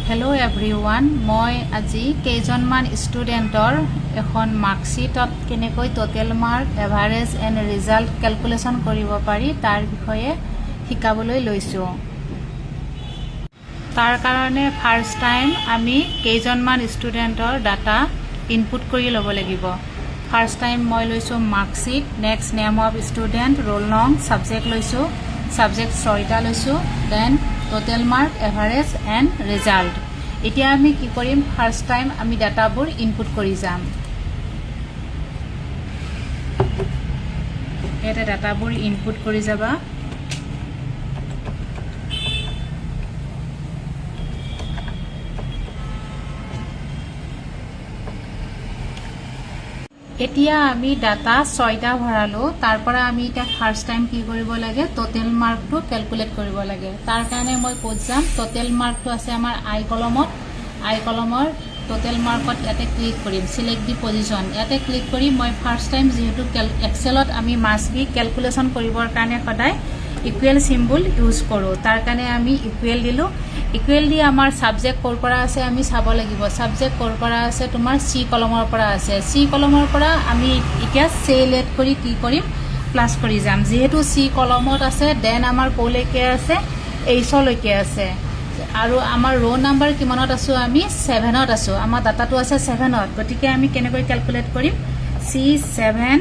Hello everyone, মই আজি কেইজনমান ষ্টুডেণ্টৰ এখন মাৰ্কশ্বিটত কেনেকৈ total mark, average and result calculation কৰিব পাৰি তাৰ বিষয়ে শিকাবলৈ লৈছোঁ। তাৰ কাৰণে ফাৰ্ষ্ট টাইম আমি কেইজনমান ষ্টুডেণ্টৰ ডাটা ইনপুট কৰি ল'ব লাগিব। ফাৰ্ষ্ট টাইম মই লৈছোঁ marksheet, next name of student, roll নং, ছাবজেক্ট লৈছোঁ, ছাবজেক্ট 6টা লৈছোঁ, then total mark, average and result. এতিয়া আমি কি কৰিম, ফাৰ্ষ্ট টাইম আমি ডাটাবোৰ ইনপুট কৰি যাম। ইয়াতে ডাটাবোৰ ইনপুট কৰি যাবা। এতিয়া আমি ডাটা 6টা ভৰালোঁ। তাৰ পৰা আমি এতিয়া ফাৰ্ষ্ট টাইম কি কৰিব লাগে, টোটেল মাৰ্কটো কেলকুলেট কৰিব লাগে। তাৰ কাৰণে মই ক'ত যাম, টোটেল মাৰ্কটো আছে আমাৰ আই কলমত। আই কলমৰ টোটেল মাৰ্কত ইয়াতে ক্লিক কৰিম, চিলেক্ট দি পজিশ্যন। ইয়াতে ক্লিক কৰি মই ফাৰ্ষ্ট টাইম যিহেতু এক্সেলত আমি মাষ্ট বি কেলকুলেশ্যন কৰিবৰ কাৰণে সদায় ইকুৱেল চিম্বল ইউজ কৰোঁ। তাৰ কাৰণে আমি ইকুৱেল দিলোঁ। ইকুৱেল দি আমাৰ ছাবজেক্ট ক'ৰ পৰা আছে আমি চাব লাগিব। ছাবজেক্ট ক'ৰ পৰা আছে, তোমাৰ চি কলমৰ পৰা আছে। চি কলমৰ পৰা আমি এতিয়া চেল এড কৰি কি কৰিম, প্লাছ কৰি যাম। যিহেতু চি কলমত আছে, দেন আমাৰ ক'লৈকে আছে, এইচলৈকে আছে। আৰু আমাৰ ৰ' নাম্বাৰ কিমানত আছোঁ, আমি 7ত আছোঁ। আমাৰ ডাটাটো আছে 7ত। গতিকে আমি কেনেকৈ কেলকুলেট কৰিম, C7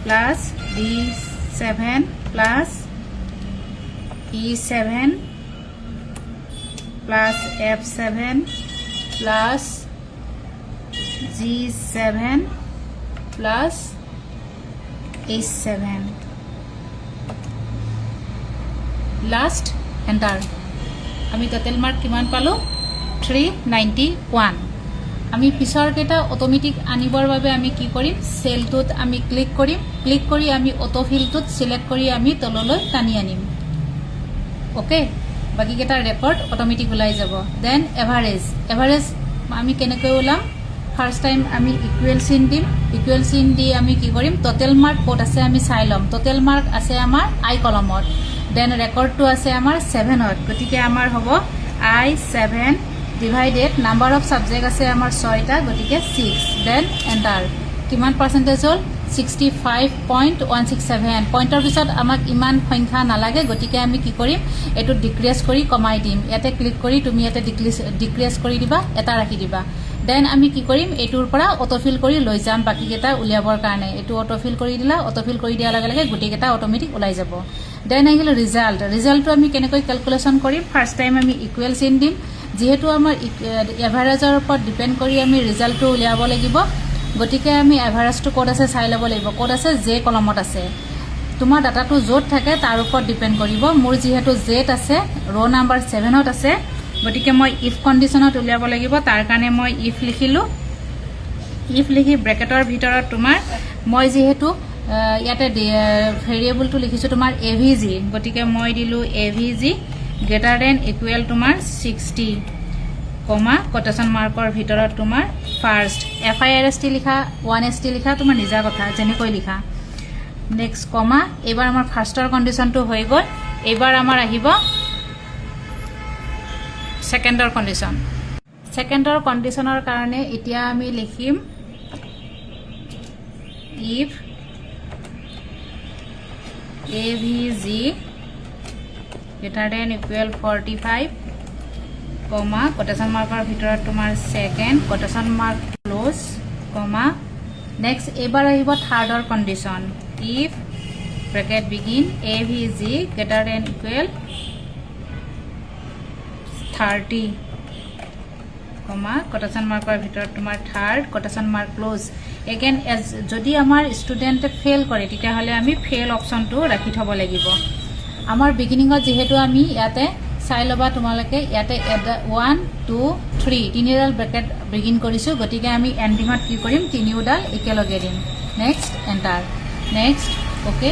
plus D7 plus E7 plus F7 plus G7 plus H7 last enter. আমি টোটেল মাৰ্ক কিমান পালোঁ, 391। আমি পিছৰ কেইটা অট'মেটিক আনিবৰ বাবে আমি কি কৰিম, চেলটোত আমি ক্লিক কৰিম। ক্লিক কৰি আমি অটোফিলটোত চিলেক্ট কৰি আমি তললৈ টানি আনিম। অ'কে, বাকীকেইটা ৰেকৰ্ড অট'মেটিক ওলাই যাব। Then average. এভাৰেজ আমি কেনেকৈ ওলাম, ফাৰ্ষ্ট টাইম আমি ইকুৱেল চিন দিম। ইকুৱেল চিন দি আমি কি কৰিম, টোটেল মাৰ্ক ক'ত আছে আমি চাই ল'ম। টোটেল মাৰ্ক আছে আমাৰ আই কলমত। দেন ৰেকৰ্ডটো আছে আমাৰ 7ত। গতিকে আমাৰ হ'ব I7 divided number of subject আছে আমাৰ 6টা, গতিকে 6। Then enter. কিমান পাৰ্চেণ্টেজ হ'ল, 65.167। পইণ্টৰ পিছত আমাক ইমান সংখ্যা নালাগে, গতিকে আমি কি কৰিম, এইটো ডিক্ৰিজ কৰি কমাই দিম। ইয়াতে ক্লিক কৰি তুমি ইয়াতে ডিক্ৰিজ কৰি দিবা, এটা ৰাখি দিবা। দেন আমি কি কৰিম, এইটোৰ পৰা অটোফিল কৰি লৈ যাম বাকীকেইটা উলিয়াবৰ কাৰণে। এইটো অটোফিল কৰি দিলা, অটোফিল কৰি দিয়াৰ লগে লগে গোটেইকেইটা অট'মেটিক ওলাই যাব। দেন আহিল ৰিজাল্ট। ৰিজাল্টটো আমি কেনেকৈ কেলকুলেশ্যন কৰিম, ফাৰ্ষ্ট টাইম আমি ইকুৱেল চিন দিম। যিহেতু আমাৰ এভাৰেজৰ ওপৰত ডিপেণ্ড কৰি আমি ৰিজাল্টটো উলিয়াব লাগিব, গতিকে আমি এভাৰেজটো ক'ত আছে চাই ল'ব লাগিব। ক'ত আছে, জে কলমত আছে। তোমাৰ ডাটাটো য'ত থাকে তাৰ ওপৰত ডিপেণ্ড কৰিব। মোৰ যিহেতু জেত আছে, ৰ' নাম্বাৰ 7ত আছে, গতিকে মই ইফ কণ্ডিশ্যনত উলিয়াব লাগিব। তাৰ কাৰণে মই ইফ লিখিলোঁ। ইফ লিখি ব্ৰেকেটৰ ভিতৰত তোমাৰ মই যিহেতু ইয়াতে ভেৰিয়েবলটো লিখিছোঁ তোমাৰ AVG, গতিকে মই দিলোঁ AVG গ্ৰেটাৰ দেন ইকুৱেল তোমাৰ 60, কমা কোটেশ্যন মাৰ্কৰ ভিতৰত তোমাৰ ফাৰ্ষ্ট। FIRST লিখা, 1ST লিখা তোমাৰ নিজা কথা, যেনেকৈ লিখা। নেক্সট কমা। এইবাৰ আমাৰ ফাৰ্ষ্টৰ কণ্ডিশ্যনটো হৈ গ'ল। এইবাৰ আমাৰ আহিব ছেকেণ্ডৰ কণ্ডিশ্যন। ছেকেণ্ডৰ কণ্ডিশ্যনৰ কাৰণে এতিয়া আমি লিখিম if AVG greater than equal 45, comma quotation মাৰ্কৰ ভিতৰত তোমাৰ second, quotation mark close, comma. Next এইবাৰ আহিব থাৰ্ডৰ condition, if bracket begin AVG greater than equal 30, comma quotation মাৰ্কৰ ভিতৰত তোমাৰ third, quotation mark close. Again যদি আমাৰ ষ্টুডেণ্টে ফেইল কৰে তেতিয়াহ'লে আমি ফেইল অপশ্যনটো ৰাখি থ'ব লাগিব। আমাৰ বিগিনিঙত যিহেতু আমি ইয়াতে চাই ল'বা তোমালোকে, ইয়াতে 1 2 3 তিনিডাল ব্ৰেকেট বিগিন কৰিছোঁ, গতিকে আমি এণ্ডিঙত কি কৰিম, তিনিওডাল একেলগে দিম। Next enter. Next okay.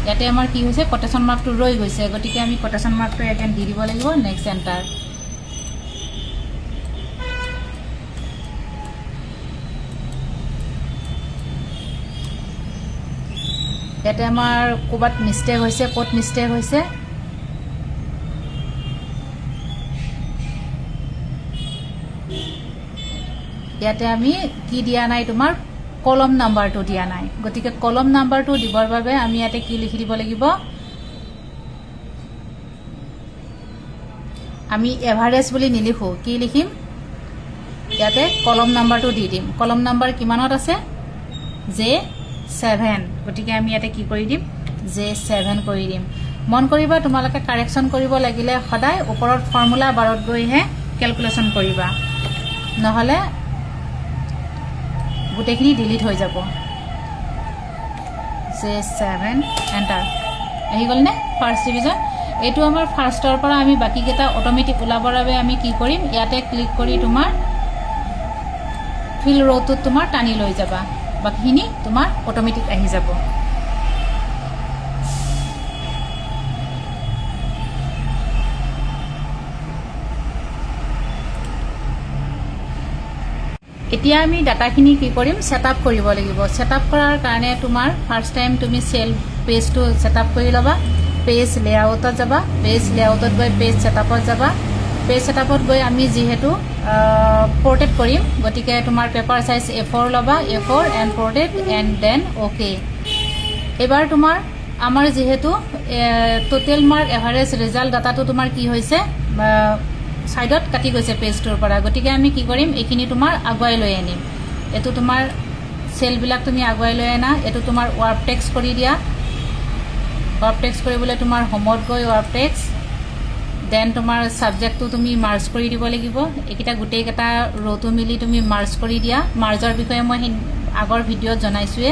ইয়াতে আমাৰ কি হৈছে, কোটেশ্যন মাৰ্কটো ৰৈ গৈছে, গতিকে আমি কোটেশ্যন মাৰ্কটো এগেইন দি দিব লাগিব। Next enter. ইয়াতে আমাৰ ক'ৰবাত মিষ্টেক হৈছে, ক'ত মিষ্টেক হৈছে ইয়াতে আমি কি দিয়া নাই তোমাৰ কলম নাম্বাৰটো দিয়া নাই গতিকে কলম নাম্বাৰটো দিবৰ বাবে আমি ইয়াতে কি লিখি দিব লাগিব আমি এভাৰেজ বুলি নিলিখো কি লিখিম ইয়াতে কলম নাম্বাৰটো দি দিম কলম নাম্বাৰ কিমানত আছে J7 গতিকে আমি ইয়াতে কি কৰি দিম J7 কৰি দিম মন কৰিবা তোমালোকে কাৰেকচন কৰিব লাগিলে সদায় ওপৰত ফৰ্মুলা বাৰত গৈহে ক্যালকুলেশন কৰিবা নহলে গোটেইখিনি ডিলিট হৈ যাব J7 এন্টাৰ আহি গল নে ফাৰ্স্ট ডিভিজন এটো আমাৰ ফাৰ্স্টৰ পৰা আমি বাকি কেটা অটোমেটিক ওলাবৰ বাবে আমি কি কৰিম ইয়াতে ক্লিক কৰি তোমাৰ ফিল ৰটো তোমাৰ টানি লৈ যাবা বাকিখিনি তোমাৰ অটোমেটিক আহি যাব এতিয়া আমি ডাটাখিনি কি কৰিম সেটআপ কৰিব লাগিব সেটআপ কৰাৰ কাৰণে তোমাৰ ফাৰ্স্ট টাইম তুমি সেল পেজটো সেটআপ কৰি লবা পেজ লেআউটত যাবা পেজ লেআউটত গৈ পেজ সেটআপত যাবা পেজ সেটআপত গৈ আমি যেহেতু পোৰ্ট্ৰেট কৰিম গতিকে তোমাৰ পেপাৰ সাইজ A4 লবা A4 and portrait and then okay এবাৰ তোমাৰ আমাৰ যেহেতু টোটাল মাৰ্ক এভাৰেজ ৰিজাল্ট ডাটাটো তোমাৰ কি হৈছে সাইডত কাটি গৈছে পেজটোৰ পৰা গতিকে আমি কি কৰিম এখিনি তোমাৰ আগুৱাই লৈ আনিম এটো তোমাৰ সেল বিলাক তুমি আগুৱাই লৈ আনা এটো তোমাৰ ওয়াৰ্ক টেক্সট কৰি দিয়া ওয়াৰ্ক টেক্সট কৰিবলৈ তোমাৰ হোমত গৈ ওয়াৰ্ক টেক্সট দেন তোমাৰ সাবজেক্টটো তুমি মাৰ্জ কৰি দিব লাগিব একিটা গুটেই কেটা ৰটো মিলি তুমি মাৰ্জ কৰি দিয়া মাৰ্জৰ বিষয়ে মই আগৰ ভিডিঅত জনাইছোৱে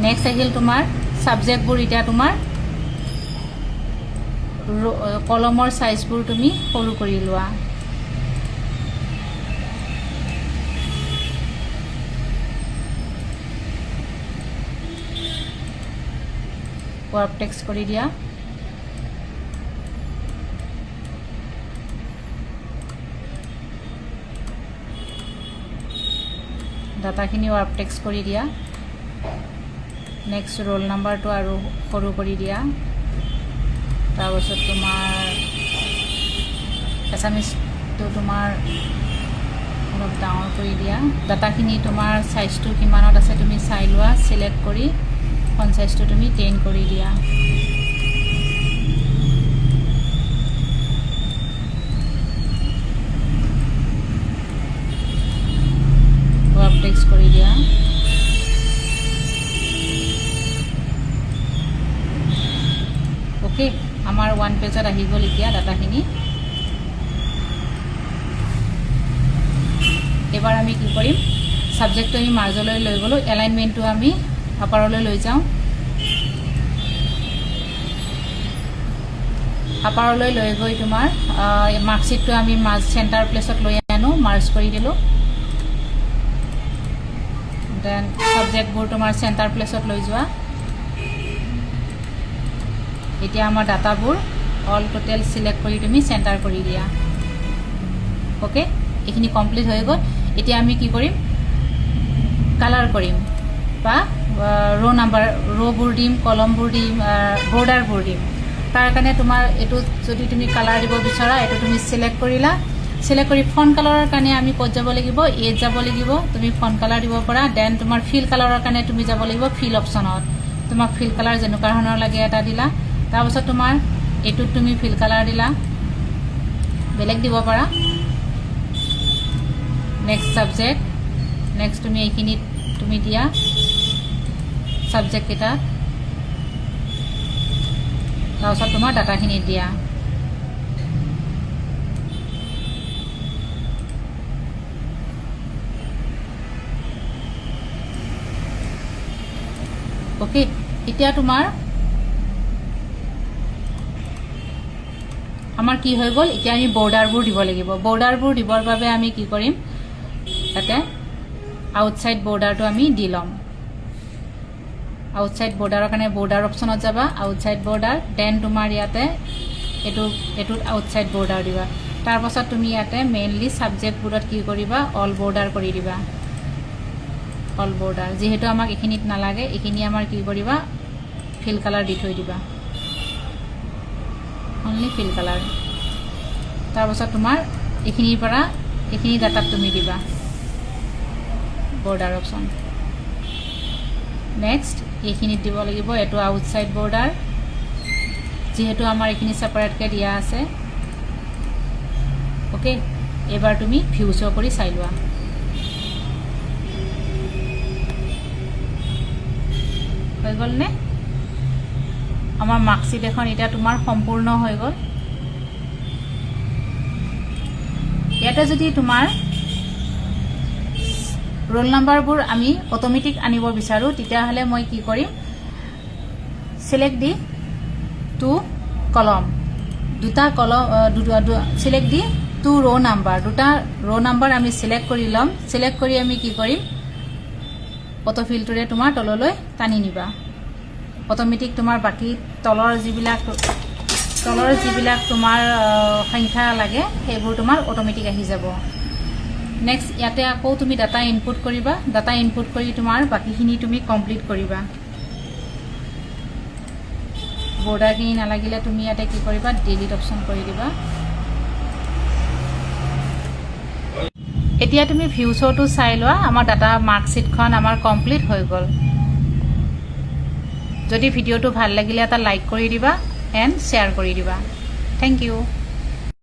নেক্সট আহিল তোমাৰ সাবজেক্টবোৰ এটা তোমাৰ কলমৰ সাইজবোৰ তুমি সৰু কৰি লোৱা ওয়াৰ্ক টেক্সট কৰি দিয়া ডাটাখিনি ওয়াৰ্ক টেক্সট কৰি দিয়া নেক্সট ৰোল নাম্বাৰটো আৰু সৰু কৰি দিয়া তাৰপিছত তোমাৰ এছামিছটো তোমাৰ অলপ ডাঙৰ কৰি দিয়া ডাটাখিনি তোমাৰ সাইজটো কিমানত আছে তুমি চাই লোৱা সিলেক্ট কৰি ফন্ট সাইজটো তুমি 10 কৰি দিয়া ওয়াৰ্ক টেক্সট কৰি দিয়া ওকে আমাৰ ওয়ান পেজত আহি গল এতিয়া ডাটাখিনি এবাৰ আমি কি কৰিম সাবজেক্টটো আমি মাৰ্জলৈ লৈ গলো এলাইনমেন্টটো আমি আপাৰলৈ লৈ যাওঁ আপাৰলৈ লৈ গৈ তোমাৰ মাৰ্কশিটটো আমি মাৰ্জ সেন্টাৰ প্লেসত লৈ আনো মাৰ্জ কৰি দিলো দেন সাবজেক্টবোৰ তোমাৰ সেন্টাৰ প্লেসত লৈ যোৱা এতিয়া আমাৰ ডাটাবোৰ অল টোটাল সিলেক্ট কৰি তুমি সেন্টাৰ কৰি দিয়া ওকে এখিনি কমপ্লিট হৈ গল এতিয়া আমি কি কৰিম কালাৰ কৰিম বা ৰো নাম্বাৰ ৰোবোৰ দিম কলমবোৰ দিম বৰ্ডাৰবোৰ দিম তাৰ কাৰণে তোমাৰ এটো যদি তুমি কালাৰ দিব বিচাৰা এটো তুমি সিলেক্ট কৰিলা সিলেক্ট কৰি ফন্ট কালাৰৰ কাৰণে আমি ক'ত যাব লাগিব এজ যাব লাগিব তুমি ফন্ট কালাৰ দিব পৰা দেন তোমাৰ ফিল কালাৰৰ কাৰণে তুমি যাব লাগিব ফিল অপচনত তোমাক ফিল কালাৰ যেনেকুৱা ধৰণৰ লাগে এটা দিলা তাৰপিছত তোমাৰ এটুত তুমি ফিল কালাৰ দিলা বেলেগ দিব পাৰা নেক্সট সাবজেক্ট নেক্সট তুমি এইখিনি তুমি দিয়া সাবজেক্ট এটা তাৰপিছত তোমাৰ ডাটাখিনি দিয়া ওকে এতিয়া তোমাৰ আমাৰ কি হৈ গল এতিয়া আমি বৰ্ডাৰবোৰ দিব লাগিব বৰ্ডাৰবোৰ দিবৰ বাবে আমি কি কৰিম তাতে আউটসাইড বৰ্ডাৰটো আমি দি লম আউটসাইড বৰ্ডাৰৰ কাৰণে বৰ্ডাৰ অপচনত যাবা আউটসাইড বৰ্ডাৰ দেন তোমাৰ ইয়াতে এটুত আউটসাইড বৰ্ডাৰ দিবা তাৰ পাছত তুমি ইয়াতে মেইনলি সাবজেক্টবোৰত কি কৰিবা অল বৰ্ডাৰ কৰি দিবা অল বৰ্ডাৰ যেহেতু আমাক এখিনিত নালাগে এখিনি আমাৰ কি কৰিবা ফিল কালাৰ দি থৈ দিবা অনলি ফিল কালাৰ তাৰ পাছত তোমাৰ এখিনিৰ পৰা এখিনি ডাটাত তুমি দিবা বৰ্ডাৰ অপশ্যন নেক্সট এইখিনিত দিব লাগিব এইটো আউটসাইড বৰ্ডাৰ যেহেতু আমাৰ এইখিনি সেপাৰেটকৈ দিয়া আছে ওকে এবাৰ তুমি ভিউ শ্ব' কৰি চাই লোৱা হৈ গ'ল নে আমাৰ মাৰ্কশ্বিট এখন এতিয়া তোমাৰ সম্পূৰ্ণ হৈ গ'ল ইয়াতে যদি তোমাৰ ৰোল নাম্বাৰবোৰ আমি অটোমেটিক আনিব বিচাৰোঁ তেতিয়াহ'লে মই কি কৰিম সিলেক্ট দি টু কলম দুটা কলম সিলেক্ট দি টু ৰ' নাম্বাৰ দুটা ৰ' নাম্বাৰ আমি সিলেক্ট কৰি ল'ম সিলেক্ট কৰি আমি কি কৰিম অটোফিলটোৰে তোমাৰ তললৈ টানি নিবা অটোমেটিক তোমাৰ বাকি তলৰ যিবিলাক তোমাৰ সংখ্যা লাগে সেইবোৰ তোমাৰ অটোমেটিক আহি যাব নেক্সট ইয়াতে আকৌ তুমি ডাটা ইনপুট কৰিবা ডাটা ইনপুট কৰি তোমাৰ বাকিখিনি তুমি কমপ্লিট কৰিবা বৰ্ডাৰখিনি নালাগিলে তুমি ইয়াতে কি কৰিবা ডিলিট অপশ্যন কৰি দিবা এতিয়া তুমি ভিউ শ্ব'টো চাই লোৱা আমাৰ ডাটা মাৰ্কশ্বিটখন আমাৰ কমপ্লিট হৈ গ'ল যদি ভিডিঅ'টো ভাল লাগিলে এটা লাইক কৰি দিবা এণ্ড শ্বেয়াৰ কৰি দিবা থেংক ইউ